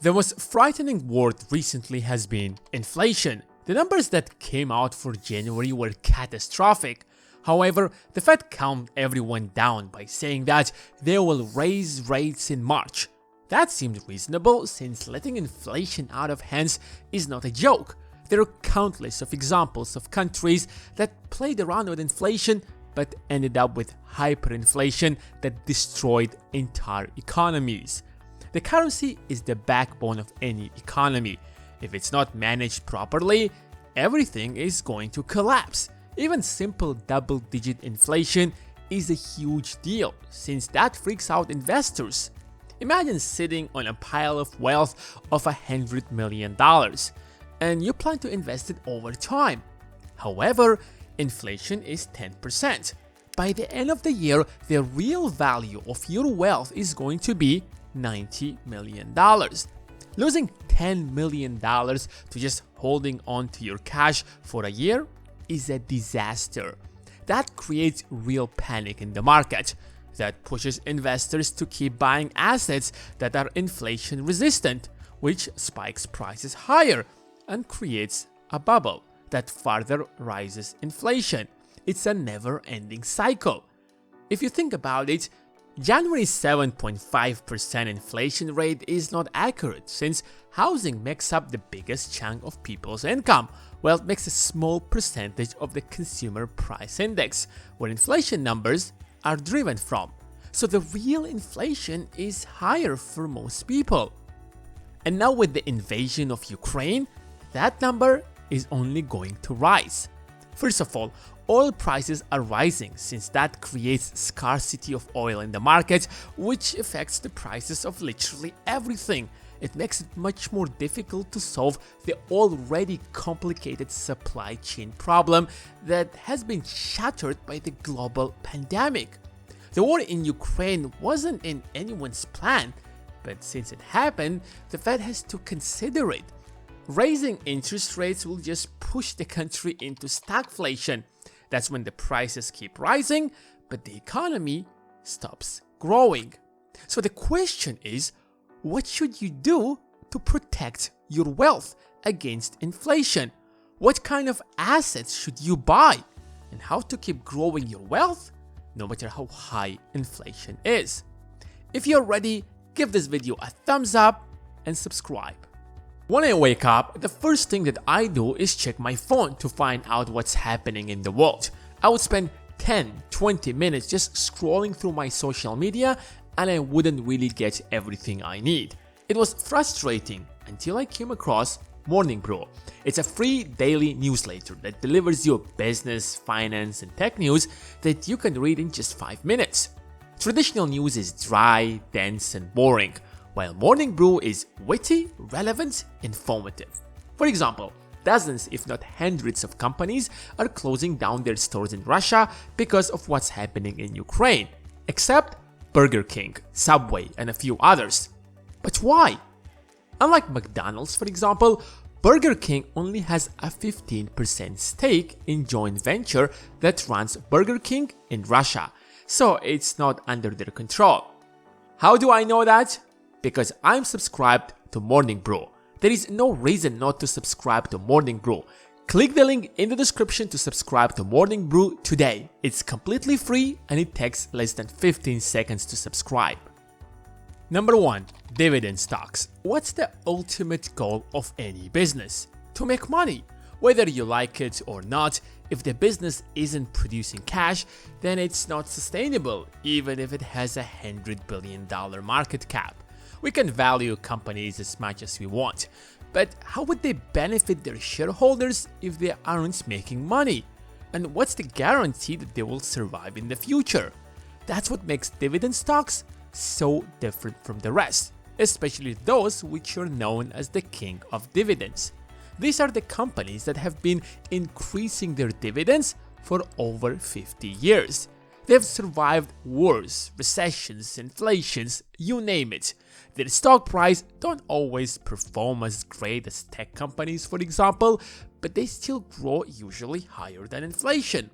The most frightening word recently has been inflation. The numbers that came out for January were catastrophic. However, the Fed calmed everyone down by saying that they will raise rates in March. That seemed reasonable since letting inflation out of hands is not a joke. There are countless of examples of countries that played around with inflation but ended up with hyperinflation that destroyed entire economies. The currency is the backbone of any economy. If it's not managed properly, everything is going to collapse. Even simple double-digit inflation is a huge deal since that freaks out investors. Imagine sitting on a pile of wealth of $100 million and you plan to invest it over time. However, inflation is 10%. By the end of the year, the real value of your wealth is going to be $90 million. Losing $10 million to just holding on to your cash for a year is a disaster. That creates real panic in the market. That pushes investors to keep buying assets that are inflation resistant, which spikes prices higher and creates a bubble that further rises inflation. It's a never-ending cycle. If you think about it, January's 7.5% inflation rate is not accurate since housing makes up the biggest chunk of people's income, while it makes a small percentage of the consumer price index, where inflation numbers are driven from. So the real inflation is higher for most people. And now with the invasion of Ukraine, that number is only going to rise. First of all, oil prices are rising since that creates scarcity of oil in the market, which affects the prices of literally everything. It makes it much more difficult to solve the already complicated supply chain problem that has been shattered by the global pandemic. The war in Ukraine wasn't in anyone's plan, but since it happened, the Fed has to consider it. Raising interest rates will just push the country into stagflation. That's when the prices keep rising, but the economy stops growing. So the question is, what should you do to protect your wealth against inflation? What kind of assets should you buy? And how to keep growing your wealth no matter how high inflation is? If you're ready, give this video a thumbs up and subscribe. When I wake up, the first thing that I do is check my phone to find out what's happening in the world. I would spend 10-20 minutes just scrolling through my social media and I wouldn't really get everything I need. It was frustrating until I came across Morning Brew. It's a free daily newsletter that delivers you business, finance, and tech news that you can read in just 5 minutes. Traditional news is dry, dense, and boring, while Morning Brew is witty, relevant, informative. For example, dozens if not hundreds of companies are closing down their stores in Russia because of what's happening in Ukraine, except Burger King, Subway, and a few others. But why? Unlike McDonald's, for example, Burger King only has a 15% stake in joint venture that runs Burger King in Russia, so it's not under their control. How do I know that? Because I'm subscribed to Morning Brew. There is no reason not to subscribe to Morning Brew. Click the link in the description to subscribe to Morning Brew today. It's completely free and it takes less than 15 seconds to subscribe. Number 1. Dividend stocks. What's the ultimate goal of any business? To make money. Whether you like it or not, if the business isn't producing cash, then it's not sustainable, even if it has a $100 billion market cap. We can value companies as much as we want, but how would they benefit their shareholders if they aren't making money? And what's the guarantee that they will survive in the future? That's what makes dividend stocks so different from the rest, especially those which are known as the king of dividends. These are the companies that have been increasing their dividends for over 50 years. They've survived wars, recessions, inflations, you name it. Their stock price don't always perform as great as tech companies, for example, but they still grow usually higher than inflation.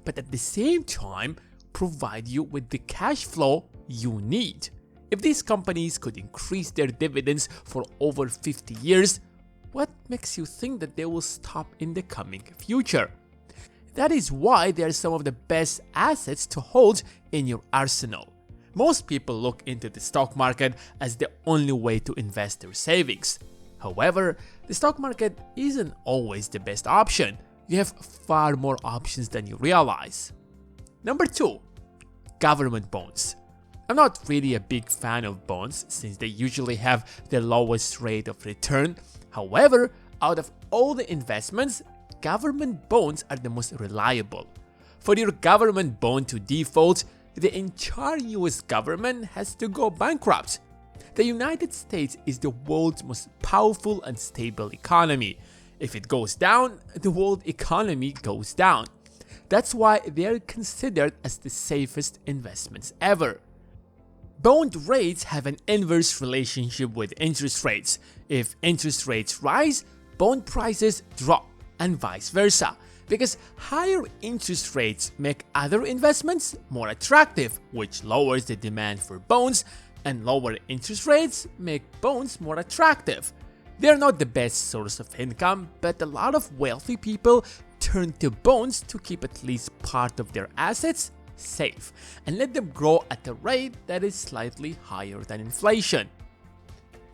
But at the same time, provide you with the cash flow you need. If these companies could increase their dividends for over 50 years, what makes you think that they will stop in the coming future? That is why they are some of the best assets to hold in your arsenal. Most people look into the stock market as the only way to invest their savings. However, the stock market isn't always the best option. You have far more options than you realize. Number 2. Government bonds. I'm not really a big fan of bonds since they usually have the lowest rate of return. However, out of all the investments, government bonds are the most reliable. For your government bond to default, the entire US government has to go bankrupt. The United States is the world's most powerful and stable economy. If it goes down, the world economy goes down. That's why they are considered as the safest investments ever. Bond rates have an inverse relationship with interest rates. If interest rates rise, bond prices drop, and vice versa, because higher interest rates make other investments more attractive, which lowers the demand for bonds, and lower interest rates make bonds more attractive. They're not the best source of income, but a lot of wealthy people turn to bonds to keep at least part of their assets safe and let them grow at a rate that is slightly higher than inflation.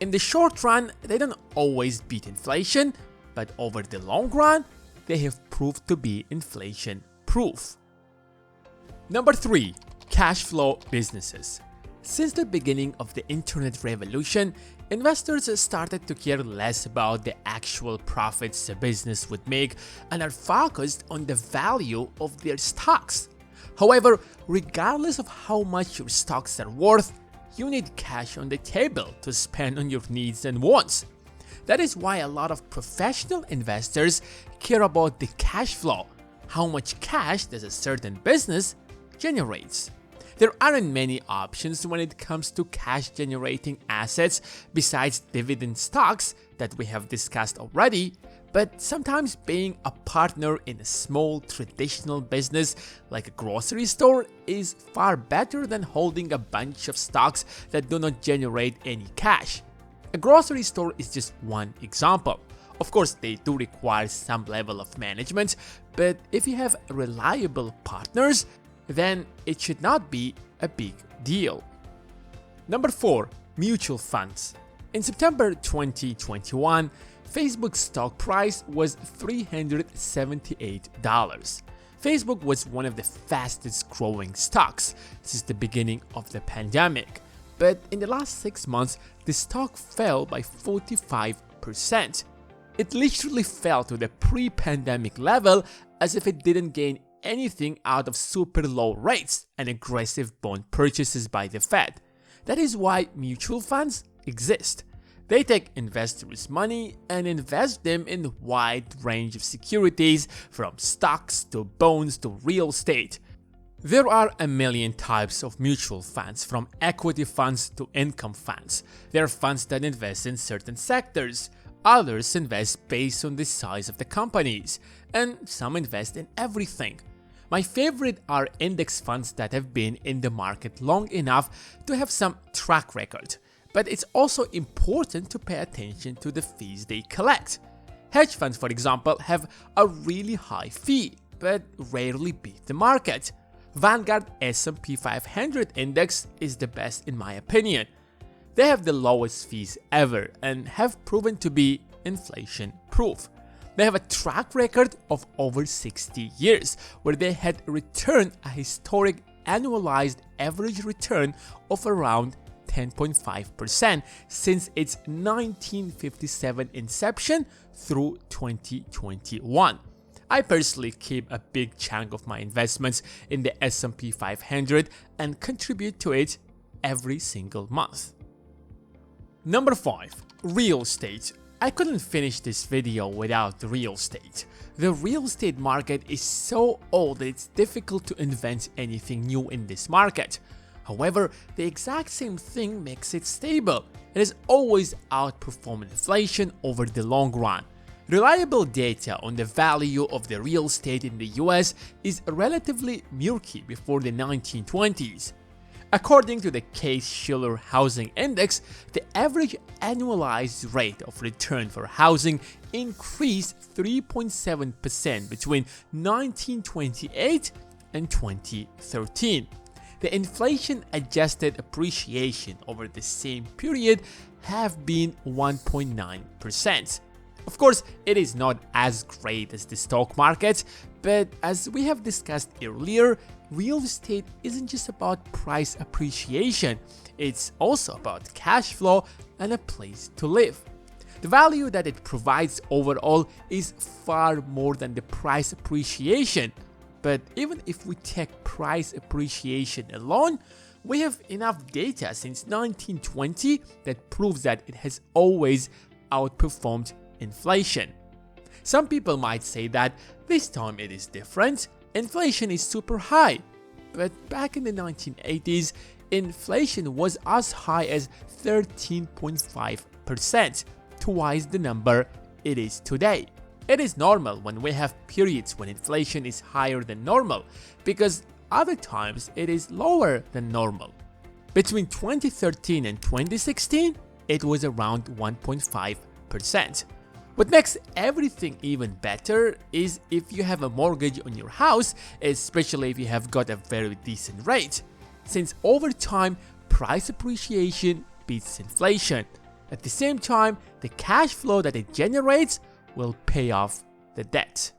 In the short run, they don't always beat inflation, but over the long run, they have proved to be inflation-proof. Number 3. Cash flow businesses. Since the beginning of the internet revolution, investors started to care less about the actual profits a business would make and are focused on the value of their stocks. However, regardless of how much your stocks are worth, you need cash on the table to spend on your needs and wants. That is why a lot of professional investors care about the cash flow. How much cash does a certain business generate? There aren't many options when it comes to cash-generating assets besides dividend stocks that we have discussed already, but sometimes being a partner in a small traditional business like a grocery store is far better than holding a bunch of stocks that do not generate any cash. A grocery store is just one example. Of course, they do require some level of management, but if you have reliable partners, then it should not be a big deal. Number 4. Mutual funds. In September 2021, Facebook's stock price was $378. Facebook was one of the fastest growing stocks since the beginning of the pandemic. But in the last 6 months, the stock fell by 45%. It literally fell to the pre-pandemic level as if it didn't gain anything out of super low rates and aggressive bond purchases by the Fed. That is why mutual funds exist. They take investors' money and invest them in a wide range of securities, from stocks to bonds to real estate. There are a million types of mutual funds, from equity funds to income funds. There are funds that invest in certain sectors, others invest based on the size of the companies, and some invest in everything. My favorite are index funds that have been in the market long enough to have some track record, but it's also important to pay attention to the fees they collect. Hedge funds, for example, have a really high fee, but rarely beat the market. Vanguard S&P 500 index is the best in my opinion. They have the lowest fees ever and have proven to be inflation-proof. They have a track record of over 60 years, where they had returned a historic annualized average return of around 10.5% since its 1957 inception through 2021. I personally keep a big chunk of my investments in the S&P 500 and contribute to it every single month. Number 5. Real estate. I couldn't finish this video without real estate. The real estate market is so old that it's difficult to invent anything new in this market. However, the exact same thing makes it stable. It has always outperformed inflation over the long run. Reliable data on the value of the real estate in the US is relatively murky before the 1920s. According to the Case-Shiller Housing Index, the average annualized rate of return for housing increased 3.7% between 1928 and 2013. The inflation-adjusted appreciation over the same period have been 1.9%. Of course, it is not as great as the stock market, but as we have discussed earlier, real estate isn't just about price appreciation, it's also about cash flow and a place to live. The value that it provides overall is far more than the price appreciation. But even if we take price appreciation alone, we have enough data since 1920 that proves that it has always outperformed inflation. Some people might say that this time it is different, inflation is super high. But back in the 1980s, inflation was as high as 13.5%, twice the number it is today. It is normal when we have periods when inflation is higher than normal, because other times it is lower than normal. Between 2013 and 2016, it was around 1.5%. What makes everything even better is if you have a mortgage on your house, especially if you have got a very decent rate, since over time, price appreciation beats inflation. At the same time, the cash flow that it generates will pay off the debt.